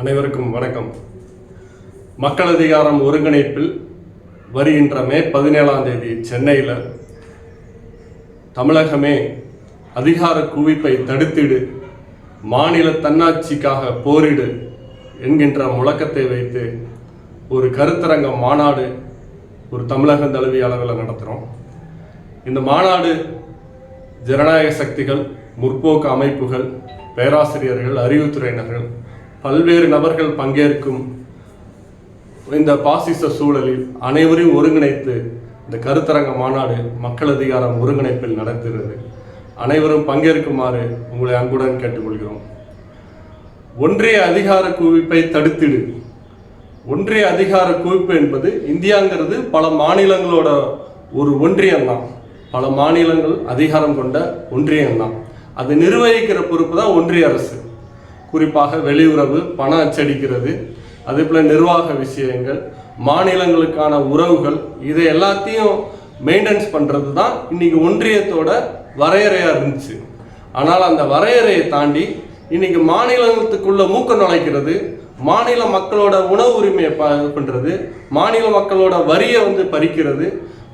அனைவருக்கும் வணக்கம். மக்கள் அதிகாரம் ஒருங்கிணைப்பில் வருகின்ற மே 17ஆம் தேதி சென்னையில் தமிழகமே அதிகார குவிப்பை தடுத்திடு, மாநில தன்னாட்சிக்காக போரிடு என்கின்ற முழக்கத்தை வைத்து ஒரு கருத்தரங்க மாநாடு ஒரு தமிழகம் தழுவிய அளவில் நடத்துகிறோம். இந்த மாநாடு ஜனநாயக சக்திகள், முற்போக்கு அமைப்புகள், பேராசிரியர்கள், அறிவுத்துறையினர்கள், பல்வேறு நபர்கள் பங்கேற்கும் இந்த பாசிச சூழலில் அனைவரையும் ஒருங்கிணைத்து இந்த கருத்தரங்க மாநாடு மக்கள் அதிகாரம் ஒருங்கிணைப்பில் நடத்துகிறது. அனைவரும் பங்கேற்குமாறு உங்களை அன்புடன் கேட்டுக்கொள்கிறோம். ஒன்றிய அதிகார குவிப்பை தடுத்திடு. ஒன்றிய அதிகார குவிப்பு என்பது இந்தியாங்கிறது பல மாநிலங்களோட ஒரு ஒன்றியம்தான். பல மாநிலங்கள் அதிகாரம் கொண்ட ஒன்றியம்தான். அது நிர்வகிக்கிற பொறுப்பு தான் ஒன்றிய அரசு. குறிப்பாக வெளியுறவு, பணம் அச்சடிக்கிறது, அதே போல் நிர்வாக விஷயங்கள், மாநிலங்களுக்கான உறவுகள், இதை எல்லாத்தையும் மெயின்டெனன்ஸ் பண்ணுறது தான் இன்னைக்கு ஒன்றியத்தோட வரையறையாக இருந்துச்சு. ஆனால் அந்த வரையறையை தாண்டி இன்னைக்கு மாநிலத்துக்குள்ள மூக்க நுழைக்கிறது, மாநில மக்களோட உணவு உரிமையை பண்ணுறது, மாநில மக்களோட வரியை பறிக்கிறது,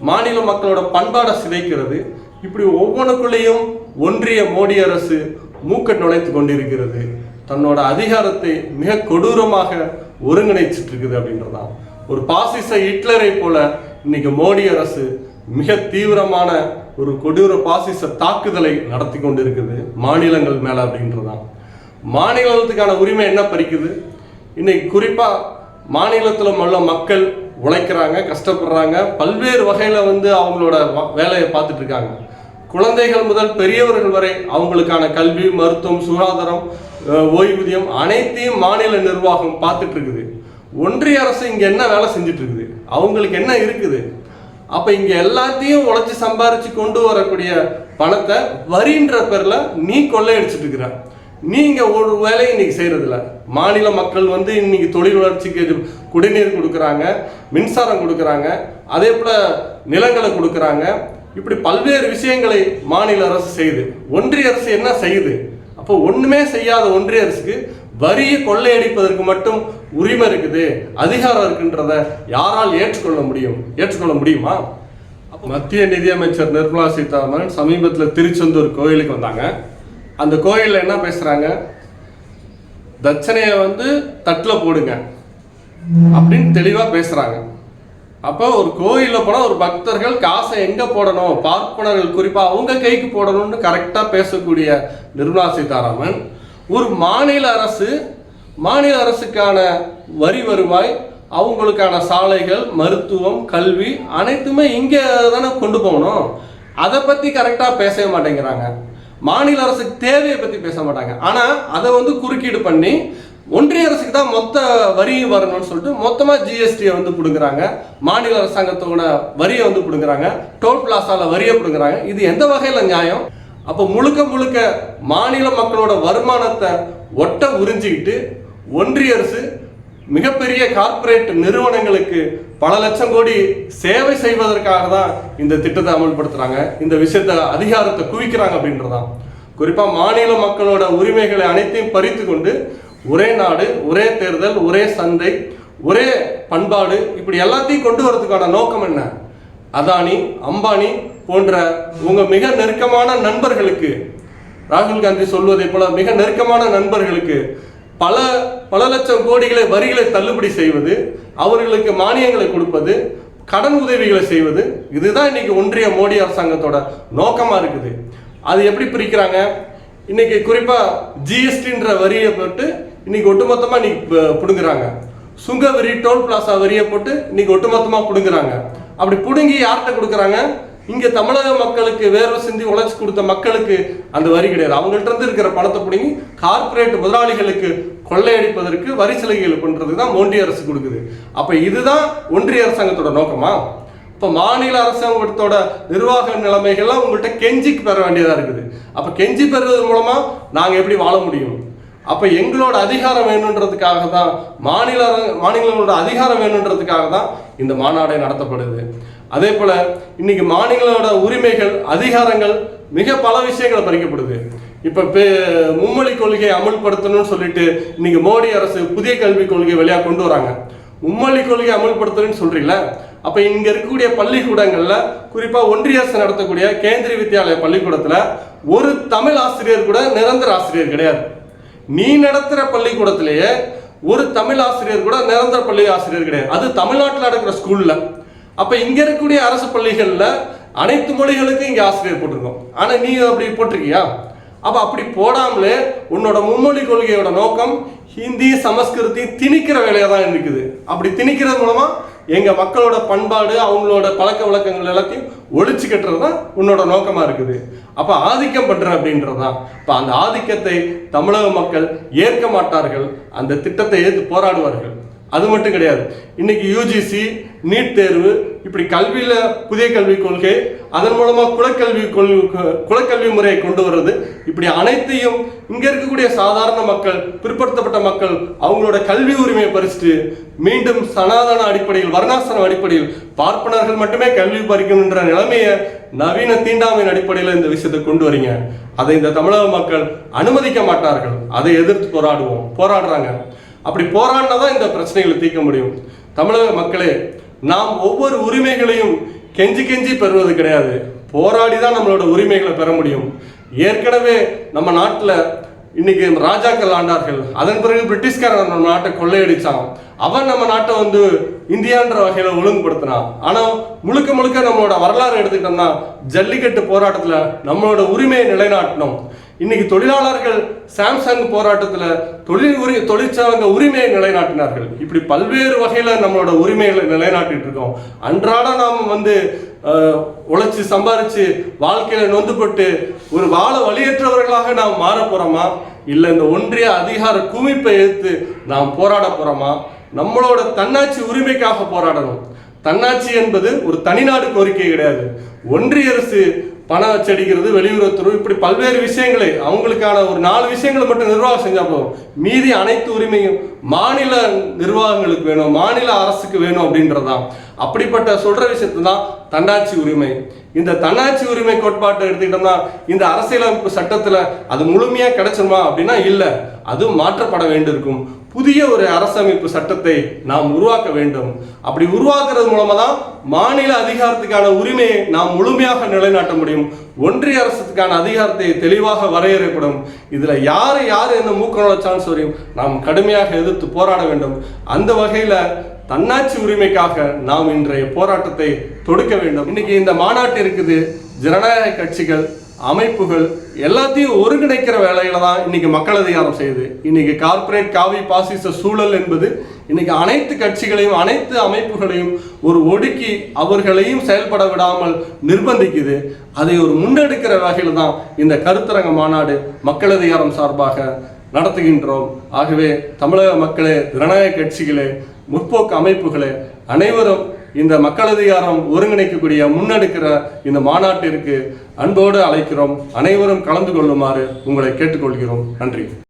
மாநில மக்களோட பண்பாடை சிதைக்கிறது, இப்படி ஒவ்வொன்றுக்குள்ளேயும் ஒன்றிய மோடி அரசு மூக்க நுழைத்து கொண்டிருக்கிறது. தன்னோட அதிகாரத்தை மிக கொடூரமாக ஒருங்கிணைச்சிட்டு இருக்குது அப்படின்றதான். ஒரு பாசிச ஹிட்லரை போல இன்னைக்கு மோடி அரசு மிக தீவிரமான ஒரு கொடூர பாசிச தாக்குதலை நடத்தி கொண்டு இருக்குது மாநிலங்கள் மேல அப்படின்றதான். மாநிலத்துக்கான உரிமை என்ன பறிக்குது? இன்னைக்கு குறிப்பா மாநிலத்தில் உள்ள மக்கள் உழைக்கிறாங்க, கஷ்டப்படுறாங்க, பல்வேறு வகையில அவங்களோட வேலையை பார்த்துட்டு இருக்காங்க. குழந்தைகள் முதல் பெரியவர்கள் வரை அவங்களுக்கான கல்வி, மருத்துவம், சுகாதாரம், ஓய்வூதியம் அனைத்தையும் மாநில நிர்வாகம் பார்த்துட்டு இருக்குது. ஒன்றிய அரசு இங்க என்ன வேலை செஞ்சுட்டு இருக்குது? அவங்களுக்கு என்ன இருக்குது? அப்ப இங்க எல்லாத்தையும் உழைச்சி சம்பாரிச்சு கொண்டு வரக்கூடிய பணத்தை வரின்ற பேர்ல நீ கொள்ளையடிச்சிட்டு இருக்கிற. நீங்க ஒரு வேலையை இன்னைக்கு செய்யறதில்ல. மாநில மக்கள் இன்னைக்கு தொழில் வளர்ச்சிக்கு குடிநீர் கொடுக்குறாங்க, மின்சாரம் கொடுக்குறாங்க, அதே போல நிலங்களை கொடுக்குறாங்க. இப்படி பல்வேறு விஷயங்களை மாநில அரசு செய்யுது. ஒன்றிய அரசு என்ன செய்யுது? அப்போ ஒண்ணுமே செய்யாத ஒன்றிய அரசுக்கு வரியை கொள்ளையடிப்பதற்கு மட்டும் உரிமை இருக்குது, அதிகாரம் இருக்குன்றத யாரால் ஏற்றுக்கொள்ள முடியுமா? மத்திய நிதியமைச்சர் நிர்மலா சீதாராமன் சமீபத்தில் திருச்செந்தூர் கோயிலுக்கு வந்தாங்க. அந்த கோயிலில் என்ன பேசுறாங்க? தட்சணையை தட்டில் போடுங்க அப்படின்னு தெளிவாக பேசுறாங்க. அப்போ ஒரு கோயிலில் போனால் ஒரு பக்தர்கள் காசை எங்கே போடணும், பார்ப்பனர்கள் குறிப்பாக அவங்க கைக்கு போடணும்னு கரெக்டாக பேசக்கூடிய நிர்மலா சீதாராமன் ஒரு மாநில அரசுக்கான வரி வருவாய், அவங்களுக்கான சாலைகள், மருத்துவம், கல்வி அனைத்துமே இங்கே தானே கொண்டு போகணும். அதை பற்றி கரெக்டாக பேசவே மாட்டேங்கிறாங்க. மாநில அரசுக்கு தேவையை பற்றி பேச மாட்டாங்க. ஆனால் அதை குறுக்கீடு பண்ணி ஒன்றிய அரசுக்கு தான் மொத்த வரி வரணும்னு சொல்லிட்டு மொத்தமாக ஜிஎஸ்டியை பிடுங்குறாங்க, மாநில அரசாங்கத்தோட வரியை பிடுங்குறாங்க, டோல் பிளாசால வரியை பிடுங்குறாங்க. இது எந்த வகையில் நியாயம்? அப்போ முழுக்க மாநில மக்களோட வருமானத்தை ஒட்ட உறிஞ்சிக்கிட்டு ஒன்றிய அரசு மிகப்பெரிய கார்ப்பரேட் நிறுவனங்களுக்கு பல லட்சம் கோடி சேவை செய்வதற்காக தான் இந்த திட்டத்தை அமல்படுத்துறாங்க, இந்த விஷயத்தை அதிகாரத்தை குவிக்கிறாங்க அப்படின்றதான். குறிப்பாக மாநில மக்களோட உரிமைகளை அனைத்தையும் பறித்து கொண்டு ஒரே நாடு, ஒரே தேர்தல், ஒரே சந்தை, ஒரே பண்பாடு, இப்படி எல்லாத்தையும் கொண்டு வரதுக்கான நோக்கம் என்ன? அதானி, அம்பானி போன்ற உங்க மிக நெருக்கமான நண்பர்களுக்கு, ராகுல் காந்தி சொல்வதை போல மிக நெருக்கமான நண்பர்களுக்கு பல லட்சம் கோடிகளை வரிகளை தள்ளுபடி செய்வது, அவர்களுக்கு மானியங்களை கொடுப்பது, கடன் உதவிகளை செய்வது, இதுதான் இன்னைக்கு ஒன்றிய மோடி அரசாங்கத்தோட நோக்கமா இருக்குது. அது எப்படி பிரிக்கிறாங்க? இன்னைக்கு குறிப்பா ஜிஎஸ்டின்ற வரியை போட்டு இன்னைக்கு ஒட்டுமொத்தமா பிடுங்குறாங்க. சுங்க வரி, டோல் பிளாசா வரியை போட்டு இன்னைக்கு ஒட்டுமொத்தமா பிடுங்குறாங்க. அப்படி பிடுங்கி யார்கிட்ட கொடுக்குறாங்க? இங்க தமிழக மக்களுக்கு வேர்வை சிந்தி உழைச்சி கொடுத்த மக்களுக்கு அந்த வரி கிடையாது. அவங்கள்ட்ட இருந்து இருக்கிற பணத்தை பிடுங்கி கார்பரேட் முதலாளிகளுக்கு கொள்ளையடிப்பதற்கு வரி சலுகைகள் பண்றதுக்கு தான் ஒன்றிய அரசு கொடுக்குது. அப்ப இதுதான் ஒன்றிய அரசாங்கத்தோட நோக்கமா? இப்போ மாநில அரசாங்கத்தோட நிர்வாக நிலைமைகள்லாம் உங்கள்கிட்ட கெஞ்சிக்கு பெற வேண்டியதாக இருக்குது. அப்போ கெஞ்சி பெறுவது மூலமாக நாங்கள் எப்படி வாழ முடியும்? அப்போ எங்களோட அதிகாரம் வேணுன்றதுக்காக தான், மாநிலங்களோட அதிகாரம் வேணுன்றதுக்காக தான் இந்த மாநாடே நடத்தப்படுது. அதே போல் இன்னைக்கு மாநிலங்களோட உரிமைகள், அதிகாரங்கள் மிக பல விஷயங்களை பறிக்கப்படுது. இப்ப மும்மொழி கொள்கையை அமல்படுத்தணும்னு சொல்லிட்டு இன்னைக்கு மோடி அரசு புதிய கல்விக் கொள்கை வழியா கொண்டு வராங்க. மும்மொழி கொள்கை அமல்படுத்தணும்னு சொல்றீங்களா? அப்ப இங்க இருக்கக்கூடிய பள்ளிக்கூடங்கள்ல, குறிப்பா ஒன்றிய அரசு நடத்தக்கூடிய கேந்திரிய வித்யாலய பள்ளிக்கூடத்துல ஒரு தமிழ் ஆசிரியர் கூட நிரந்தர ஆசிரியர் கிடையாது. நீ நடத்துற பள்ளிக்கூடத்திலேயே ஒரு தமிழ் ஆசிரியர் கூட நிரந்தர பள்ளி ஆசிரியர் கிடையாது. அது தமிழ்நாட்டில் நடக்கிற ஸ்கூல்ல. அப்ப இங்க இருக்கக்கூடிய அரசு பள்ளிகள்ல அனைத்து மொழிகளுக்கும் இங்க ஆசிரியர் போட்டிருக்கோம். ஆனா நீ அப்படி போட்டிருக்கியா? அப்ப அப்படி போடாமலே உன்னோட மும்மொழி கொள்கையோட நோக்கம் ஹிந்தி சமஸ்கிருதி திணிக்கிற வேலையா தான் இருக்குது. அப்படி திணிக்கிறது மூலமா எங்க மக்களோட பண்பாடு, அவங்களோட பழக்க வழக்கங்கள் எல்லாத்தையும் ஒழிச்சு கட்டுறது தான் உன்னோட நோக்கமா இருக்குது. அப்ப ஆதிக்கம் பண்ற அப்படின்றதுதான். இப்ப அந்த ஆதிக்கத்தை தமிழக மக்கள் ஏற்க மாட்டார்கள். அந்த திட்டத்தை ஏற்று போராடுவார்கள். அது மட்டும் கிடையாது, இன்னைக்கு யூஜிசி, நீட் தேர்வு, இப்படி கல்வியில புதிய கல்விக் கொள்கை, அதன் மூலமா குலக்கல்வி முறையை கொண்டு வர்றது, இப்படி அனைத்தையும் இங்க இருக்கக்கூடிய சாதாரண மக்கள், பிற்படுத்தப்பட்ட மக்கள் அவங்களோட கல்வி உரிமையை பறிச்சுட்டு மீண்டும் சனாதன அடிப்படையில், வர்ணாசிரம அடிப்படையில் பார்ப்பனர்கள் மட்டுமே கல்வி பறிக்கணுன்ற நிலைமையை நவீன தீண்டாமையின் அடிப்படையில் இந்த விஷயத்தை கொண்டு வரீங்க. அதை இந்த தமிழக மக்கள் அனுமதிக்க மாட்டார்கள். அதை எதிர்த்து போராடுறாங்க. அப்படி போராடினாதான் இந்த பிரச்சனைகளை தீர்க்க முடியும். தமிழக மக்களே, நாம் ஒவ்வொரு உரிமைகளையும் கெஞ்சி கெஞ்சி பெறுவது கிடையாது, போராடி தான் நம்மளோட உரிமைகளை பெற முடியும். ஏற்கனவே நம்ம நாட்டில் இன்னைக்கு ராஜாக்கள் ஆண்டார்கள். அதன் பிறகு பிரிட்டிஷ்காரன் நம்ம நாட்டை கொள்ளையடிச்சான். அவன் நம்ம நாட்டை இந்தியான்ற வகையில ஒழுங்குபடுத்தினான். ஆனா முழுக்க முழுக்க நம்மளோட வரலாறு எடுத்துக்கிட்டோம்னா ஜல்லிக்கட்டு போராட்டத்துல நம்மளோட உரிமையை நிலைநாட்டினோம். இன்னைக்கு தொழிலாளர்கள் சாம்சங் போராட்டத்துல தொழிற்சாலை உரிமையை நிலைநாட்டினார்கள். இப்படி பல்வேறு வகையில நம்மளோட உரிமைகளை நிலைநாட்டிட்டு இருக்கோம். அன்றாட நாம் உழைச்சு சம்பாரிச்சு வாழ்க்கையில நொந்துபட்டு ஒரு வாழ வழியற்றவர்களாக நாம் மாற போறோமா, இல்ல இந்த ஒன்றிய அதிகார குவிப்பை எதிர்த்து நாம் போராட போறோமா? நம்மளோட தன்னாட்சி உரிமைக்காக போராடணும். தன்னாட்சி என்பது ஒரு தனிநாடு கோரிக்கை கிடையாது. ஒன்றிய அரசு பணம் அச்சடிக்கிறது, வெளியுறவுத்துறை, இப்படி பல்வேறு விஷயங்களை அவங்களுக்கான ஒரு 4 விஷயங்களை மட்டும் நிர்வாகம் செஞ்சா போதும். மீதி அனைத்து உரிமையும் மாநில நிர்வாகங்களுக்கு வேணும், மாநில அரசுக்கு வேணும் அப்படின்றதான். அப்படிப்பட்ட சொல்ற விஷயத்து தான் தன்னாட்சி உரிமை. இந்த தன்னாட்சி உரிமை கோட்பாட்டை எடுத்துக்கிட்டோம்னா இந்த அரசியலமைப்பு சட்டத்துல அது முழுமையா கிடைச்சிருமா அப்படின்னா இல்ல, அது மாற்றப்பட வேண்டியிருக்கும். புதிய ஒரு அரசமைப்பு சட்டத்தை நாம் உருவாக்க வேண்டும். அப்படி உருவாக்குறது மூலமா தான் மாநில அதிகாரத்துக்கான உரிமையை நாம் முழுமையாக நிலைநாட்ட முடியும். ஒன்றிய அரசுக்கான அதிகாரத்தை தெளிவாக வரையறைப்படும். இதுல யாரு என்ன மூக்க சான்ஸ் வரையும் நாம் கடுமையாக எதிர்த்து போராட வேண்டும். அந்த வகையில தன்னாட்சி உரிமைக்காக நாம் இன்றைய போராட்டத்தை தொடுக்க வேண்டும். இன்னைக்கு இந்த மாநாட்டு இருக்குது, ஜனநாயக கட்சிகள், அமைப்புகள் எல்லாத்தையும் ஒருங்கிணைக்கிற வேலையில தான் இன்னைக்கு மக்கள் அதிகாரம் செய்யுது. இன்னைக்கு கார்பரேட் காவி பாசிச சூழல் என்பது இன்னைக்கு அனைத்து கட்சிகளையும் அனைத்து அமைப்புகளையும் ஒரு ஒடுக்கி அவர்களையும் செயல்பட விடாமல் நிர்பந்திக்குது. அதை ஒரு முன்னெடுக்கிற வகையில தான் இந்த கருத்தரங்க மாநாடு மக்கள் அதிகாரம் சார்பாக நடத்துகின்றோம். ஆகவே தமிழக மக்களே, ஜனநாயக கட்சிகளே, முற்போக்கு அமைப்புகளே, அனைவரும் இந்த மக்கள் அதிகாரம் ஒருங்கிணைக்கக்கூடிய முன்னெடுக்கிற இந்த மாநாட்டிற்கு அன்போடு அழைக்கிறோம். அனைவரும் கலந்து கொள்ளுமாறு உங்களை கேட்டுக்கொள்கிறோம். நன்றி.